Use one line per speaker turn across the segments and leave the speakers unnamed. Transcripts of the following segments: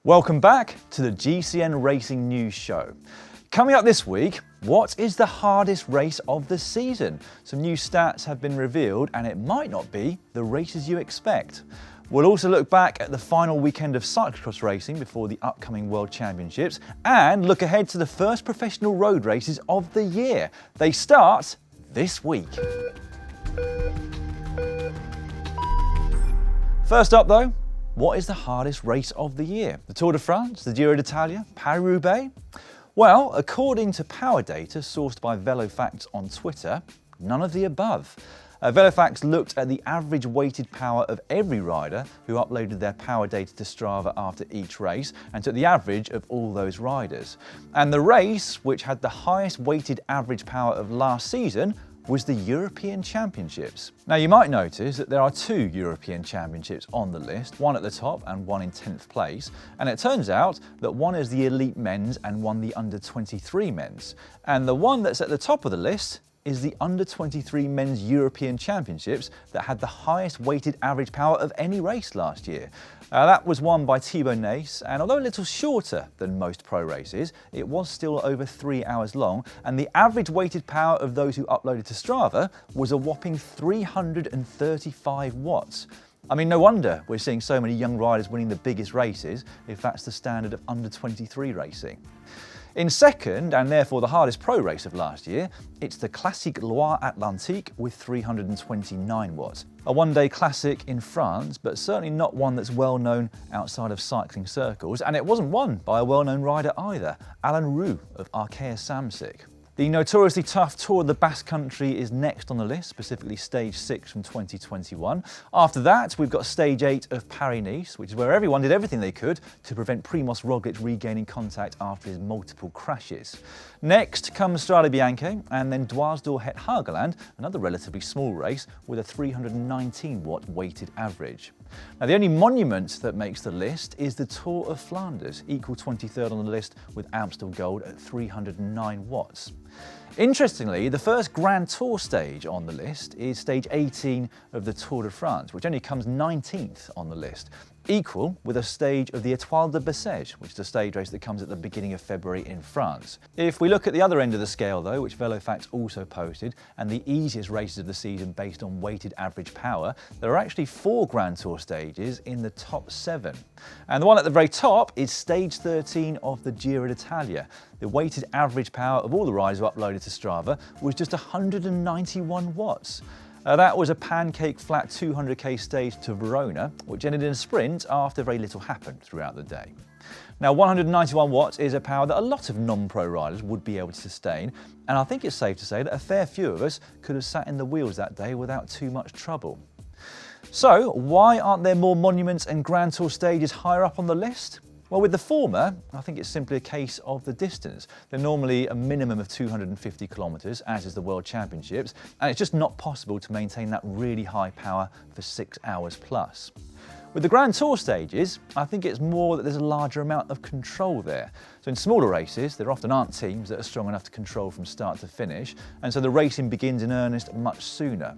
Welcome back to the GCN Racing News Show. Coming up this week, what is the hardest race of the season? Some new stats have been revealed and it might not be the races you expect. We'll also look back at the final weekend of cyclocross racing before the upcoming World Championships and look ahead to the first professional road races of the year. They start this week. First up though, what is the hardest race of the year? The Tour de France, the Giro d'Italia, Paris-Roubaix? Well, according to power data sourced by VeloFacts on Twitter, none of the above. VeloFacts looked at the average weighted power of every rider who uploaded their power data to Strava after each race and took the average of all those riders. And the race, which had the highest weighted average power of last season, was the European Championships. Now you might notice that there are two European Championships on the list, one at the top and one in 10th place. And it turns out that one is the elite men's and one the under 23 men's. And the one that's at the top of the list is the under 23 men's European Championships that had the highest weighted average power of any race last year. That was won by Thibaut Nace, and although a little shorter than most pro races, it was still over 3 hours long, and the average weighted power of those who uploaded to Strava was a whopping 335 watts. I mean, no wonder we're seeing so many young riders winning the biggest races if that's the standard of under 23 racing. In second, and therefore the hardest pro race of last year, it's the Classique Loire-Atlantique with 329 watts. A one-day classic in France, but certainly not one that's well known outside of cycling circles, and it wasn't won by a well-known rider either, Alain Roux of Arkea Samsic. The notoriously tough Tour of the Basque Country is next on the list, specifically Stage 6 from 2021. After that, we've got Stage 8 of Paris-Nice, which is where everyone did everything they could to prevent Primož Roglic regaining contact after his multiple crashes. Next comes Strade Bianche, and then Dwars-door-Het Hageland, another relatively small race with a 319-watt weighted average. Now, the only monument that makes the list is the Tour of Flanders, equal 23rd on the list with Amstel Gold at 309 watts. Interestingly, the first Grand Tour stage on the list is stage 18 of the Tour de France, which only comes 19th on the list, equal with a stage of the Étoile de Bessèges, which is a stage race that comes at the beginning of February in France. If we look at the other end of the scale though, which VeloFacts also posted, and the easiest races of the season based on weighted average power, there are actually 4 Grand Tour stages in the top 7. And the one at the very top is stage 13 of the Giro d'Italia. The weighted average power of all the riders who uploaded to Strava was just 191 watts. That was a pancake flat 200k stage to Verona, which ended in a sprint after very little happened throughout the day. Now, 191 watts is a power that a lot of non-pro riders would be able to sustain, and I think it's safe to say that a fair few of us could have sat in the wheels that day without too much trouble. So, why aren't there more monuments and Grand Tour stages higher up on the list? Well, with the former, I think it's simply a case of the distance. They're normally a minimum of 250 kilometres, as is the World Championships, and it's just not possible to maintain that really high power for 6 hours plus. With the Grand Tour stages, I think it's more that there's a larger amount of control there. So in smaller races, there often aren't teams that are strong enough to control from start to finish, and so the racing begins in earnest much sooner.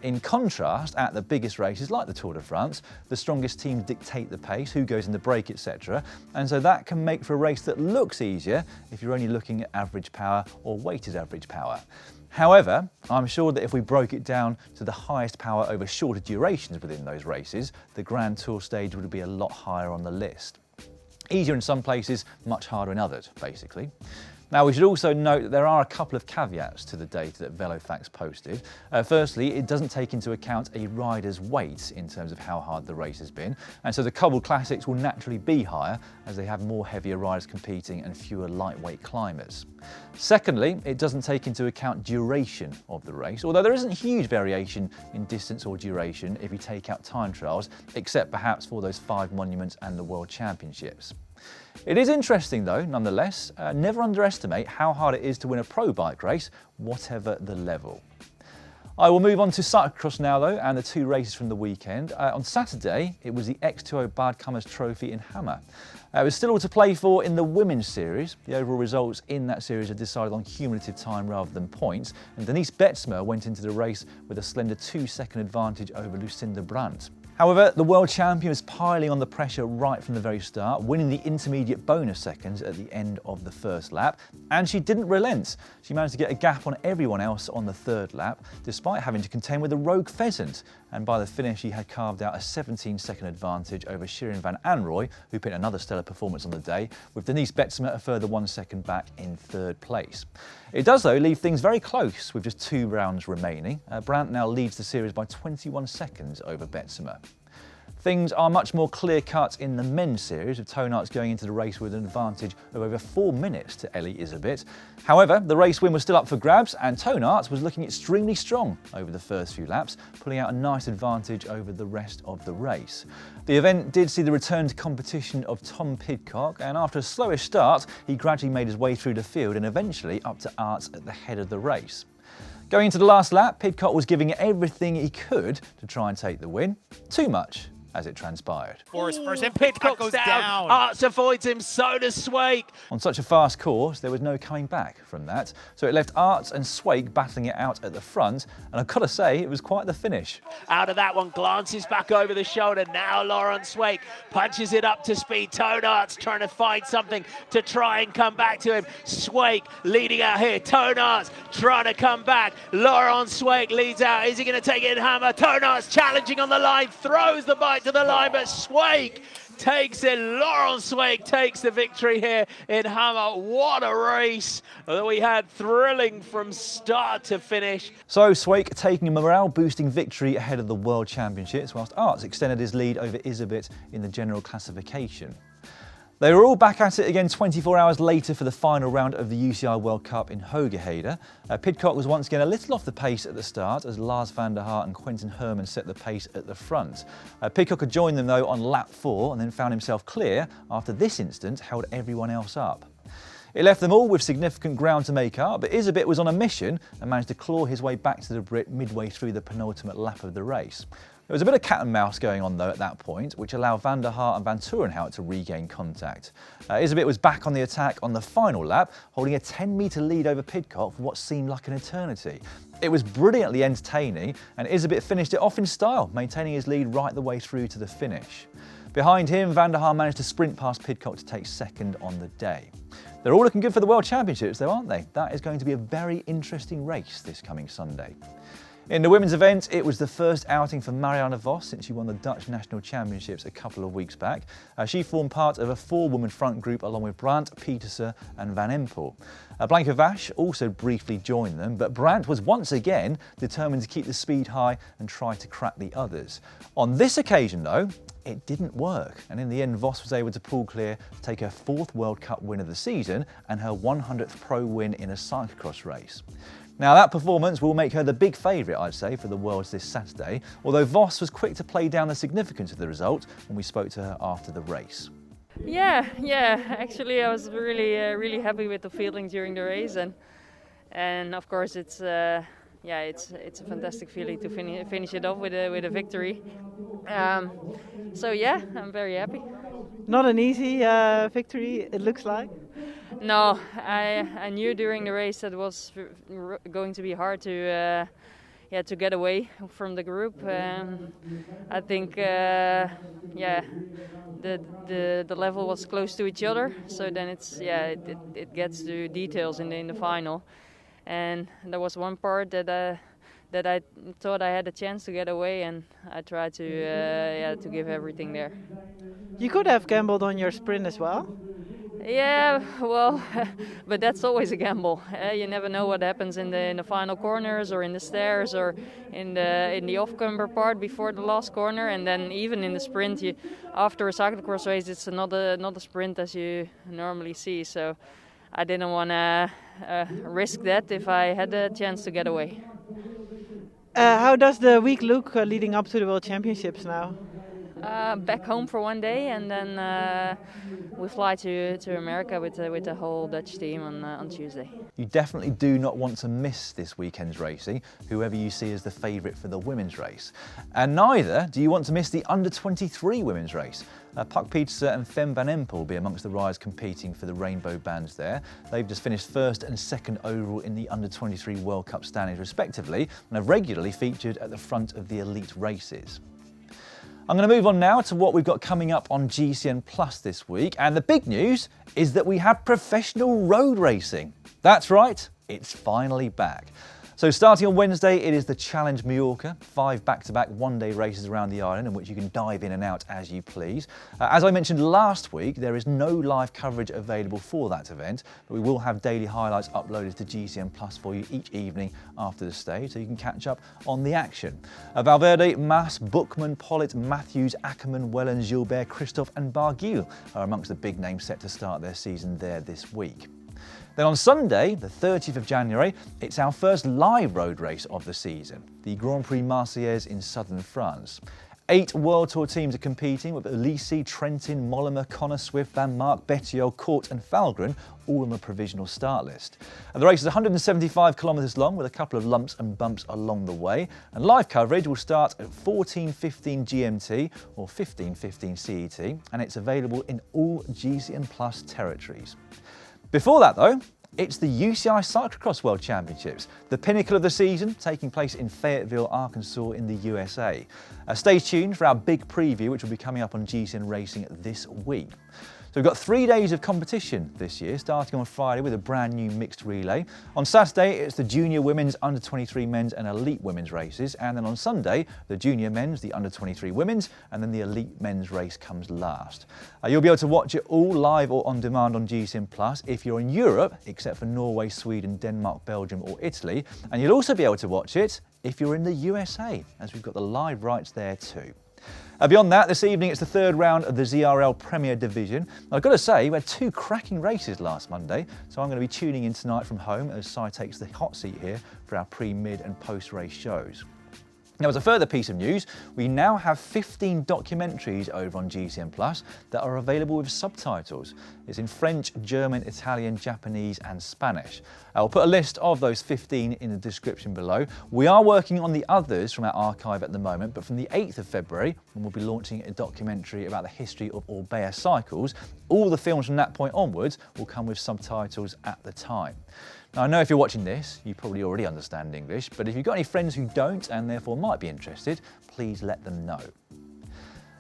In contrast, at the biggest races like the Tour de France, the strongest teams dictate the pace, who goes in the break, etc. And so that can make for a race that looks easier if you're only looking at average power or weighted average power. However, I'm sure that if we broke it down to the highest power over shorter durations within those races, the Grand Tour stage would be a lot higher on the list. Easier in some places, much harder in others, basically. Now, we should also note that there are a couple of caveats to the data that VeloFacts posted. Firstly, it doesn't take into account a rider's weight in terms of how hard the race has been, and so the cobbled classics will naturally be higher as they have more heavier riders competing and fewer lightweight climbers. Secondly, it doesn't take into account duration of the race, although there isn't huge variation in distance or duration if you take out time trials, except perhaps for those 5 monuments and the World Championships. It is interesting though, nonetheless, never underestimate how hard it is to win a pro bike race, whatever the level. I will move on to cyclocross now though, and the 2 races from the weekend. On Saturday, it was the X2O Badkammers Trophy in Hammer. It was still all to play for in the women's series. The overall results in that series are decided on cumulative time rather than points, and Denise Betsma went into the race with a slender 2-second advantage over Lucinda Brandt. However, the world champion was piling on the pressure right from the very start, winning the intermediate bonus seconds at the end of the first lap, and she didn't relent. She managed to get a gap on everyone else on the third lap, despite having to contend with a rogue pheasant, and by the finish she had carved out a 17-second advantage over Shirin van Anrooy, who put another stellar performance on the day, with Denise Betsema a further 1 second back in third place. It does, though, leave things very close with just 2 rounds remaining. Brandt now leads the series by 21 seconds over Betsema. Things are much more clear-cut in the men's series, with Toon Aerts going into the race with an advantage of over 4 minutes to Ellie IBBETT. However, the race win was still up for grabs, and Toon Aerts was looking extremely strong over the first few laps, pulling out a nice advantage over the rest of the race. The event did see the return to competition of Tom Pidcock, and after a slowish start, he gradually made his way through the field and eventually up to Aerts at the head of the race. Going into the last lap, Pidcock was giving it everything he could to try and take the win. Too much, as it transpired.
First, and Pidcock goes down. Aerts avoids him, so does Swake.
On such a fast course, there was no coming back from that, so it left Aerts and Swake battling it out at the front, and I've got to say, it was quite the finish.
Out of that one, glances back over the shoulder. Now Laurent Swake punches it up to speed. Toon Aerts trying to find something to try and come back to him. Swake leading out here. Toon Aerts trying to come back. Laurent Swake leads out. Is he going to take it in hammer? Toon Aerts challenging on the line, throws the bike to the line, but Swake takes it. Laurent Swake takes the victory here in Hammer. What a race that we had, thrilling from start to finish.
So Swake taking a morale-boosting victory ahead of the World Championships, whilst Aerts extended his lead over IBBETT in the general classification. They were all back at it again 24 hours later for the final round of the UCI World Cup in Hoogehede. Pidcock was once again a little off the pace at the start as Lars van der Haar and Quentin Herman set the pace at the front. Pidcock had joined them though on lap 4 and then found himself clear after this incident held everyone else up. It left them all with significant ground to make up, but IBBETT was on a mission and managed to claw his way back to the Brit midway through the penultimate lap of the race. There was a bit of cat and mouse going on though at that point, which allowed van der Haar and Van Turenhout to regain contact. IBBETT was back on the attack on the final lap, holding a 10-metre lead over Pidcock for what seemed like an eternity. It was brilliantly entertaining, and IBBETT finished it off in style, maintaining his lead right the way through to the finish. Behind him, van der Haar managed to sprint past Pidcock to take second on the day. They're all looking good for the World Championships though, aren't they? That is going to be a very interesting race this coming Sunday. In the women's event, it was the first outing for Marianne Vos since she won the Dutch National Championships a couple of weeks back. She formed part of a 4-woman front group along with Brandt, Pietersen and Van Empel. Blanca Vash also briefly joined them, but Brandt was once again determined to keep the speed high and try to crack the others. On this occasion though, it didn't work, and in the end Vos was able to pull clear to take her 4th World Cup win of the season and her 100th pro win in a cyclocross race. Now that performance will make her the big favourite, I'd say, for the Worlds this Saturday, although Vos was quick to play down the significance of the result when we spoke to her after the race.
Yeah. Actually, I was really happy with the feeling during the race, and of course it's a fantastic feeling to finish it off with a victory. So yeah, I'm very happy.
Not an easy victory, it looks like.
No, I knew during the race that it was going to be hard to get away from the group. I think the level was close to each other, so then it gets to details in the final. And there was one part that I thought I had a chance to get away, and I tried to give everything there.
You could have gambled on your sprint as well.
Yeah, well, but that's always a gamble. You never know what happens in the final corners or in the stairs or in the off-camber part before the last corner, and then even in the sprint, after a cyclocross race, it's not a sprint as you normally see. So I didn't want to risk that if I had a chance to get away.
How does the week look leading up to the World Championships now?
Back home for one day, and then we fly to America with the whole Dutch team on Tuesday.
You definitely do not want to miss this weekend's racing, whoever you see as the favourite for the women's race. And neither do you want to miss the under-23 women's race. Puck Pietersen and Fem Van Empel will be amongst the riders competing for the rainbow bands there. They've just finished 1st and 2nd overall in the under-23 World Cup standings respectively, and have regularly featured at the front of the elite races. I'm going to move on now to what we've got coming up on GCN Plus this week, and the big news is that we have professional road racing. That's right, it's finally back. So starting on Wednesday, it is the Challenge Mallorca, 5 back-to-back one-day races around the island in which you can dive in and out as you please. As I mentioned last week, there is no live coverage available for that event, but we will have daily highlights uploaded to GCN Plus for you each evening after the stage, so you can catch up on the action. Valverde, Mas, Bookman, Pollitt, Matthews, Ackerman, Wellen, Gilbert, Christophe and Barguil are amongst the big names set to start their season there this week. Then on Sunday, the 30th of January, it's our first live road race of the season, the Grand Prix Marseillaise in southern France. 8 World Tour teams are competing with Elise, Trentin, Mollema, Connor, Swift, Van Mark, Bettiol, Court and Falgren all on the provisional start list. And the race is 175 kilometres long with a couple of lumps and bumps along the way. And live coverage will start at 14:15 GMT or 15:15 CET, and it's available in all GCN Plus territories. Before that though, it's the UCI Cyclocross World Championships, the pinnacle of the season, taking place in Fayetteville, Arkansas in the USA. Stay tuned for our big preview, which will be coming up on GCN Racing this week. So we've got 3 days of competition this year, starting on Friday with a brand new mixed relay. On Saturday, it's the junior women's, under 23 men's and elite women's races. And then on Sunday, the junior men's, the under 23 women's, and then the elite men's race comes last. You'll be able to watch it all live or on demand on GCN Plus if you're in Europe, except for Norway, Sweden, Denmark, Belgium or Italy. And you'll also be able to watch it if you're in the USA, as we've got the live rights there too. Beyond that, this evening it's the 3rd round of the ZRL Premier Division. I've got to say, we had 2 cracking races last Monday, so I'm going to be tuning in tonight from home as Cy takes the hot seat here for our pre, mid and post-race shows. Now, as a further piece of news, we now have 15 documentaries over on GCN Plus that are available with subtitles. It's in French, German, Italian, Japanese and Spanish. I'll put a list of those 15 in the description below. We are working on the others from our archive at the moment, but from the 8th of February, when we'll be launching a documentary about the history of Orbea cycles, all the films from that point onwards will come with subtitles at the time. Now, I know if you're watching this, you probably already understand English, but if you've got any friends who don't and therefore might be interested, please let them know.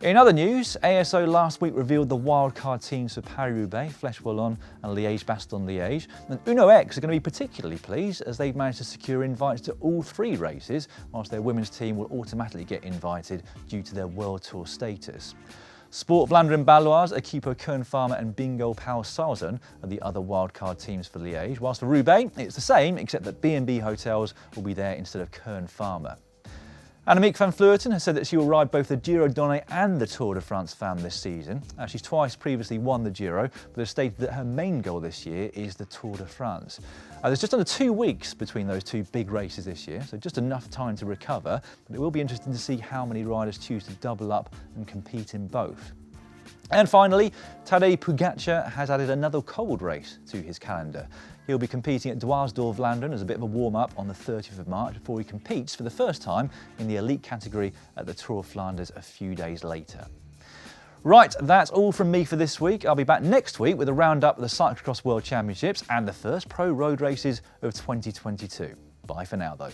In other news, ASO last week revealed the wildcard teams for Paris-Roubaix, Flèche-Wallonne and Liège-Bastogne-Liège. And Uno X are going to be particularly pleased as they've managed to secure invites to all 3 races, whilst their women's team will automatically get invited due to their World Tour status. Sport Vlaanderen-Baloise, Equipo Kern-Pharma and Bingo Pau-Salzen are the other wildcard teams for Liège, whilst for Roubaix it's the same, except that B&B Hotels will be there instead of Kern-Pharma. Annemiek van Vleuten has said that she will ride both the Giro Donne and the Tour de France Femme this season. She's twice previously won the Giro, but has stated that her main goal this year is the Tour de France. There's just under 2 weeks between those 2 big races this year, so just enough time to recover, but it will be interesting to see how many riders choose to double up and compete in both. And finally, Tadej Pogačar has added another cold race to his calendar. He'll be competing at Dwars-door-Vlaanderen as a bit of a warm-up on the 30th of March before he competes for the first time in the elite category at the Tour of Flanders a few days later. Right, that's all from me for this week. I'll be back next week with a roundup of the Cyclocross World Championships and the first pro road races of 2022. Bye for now though.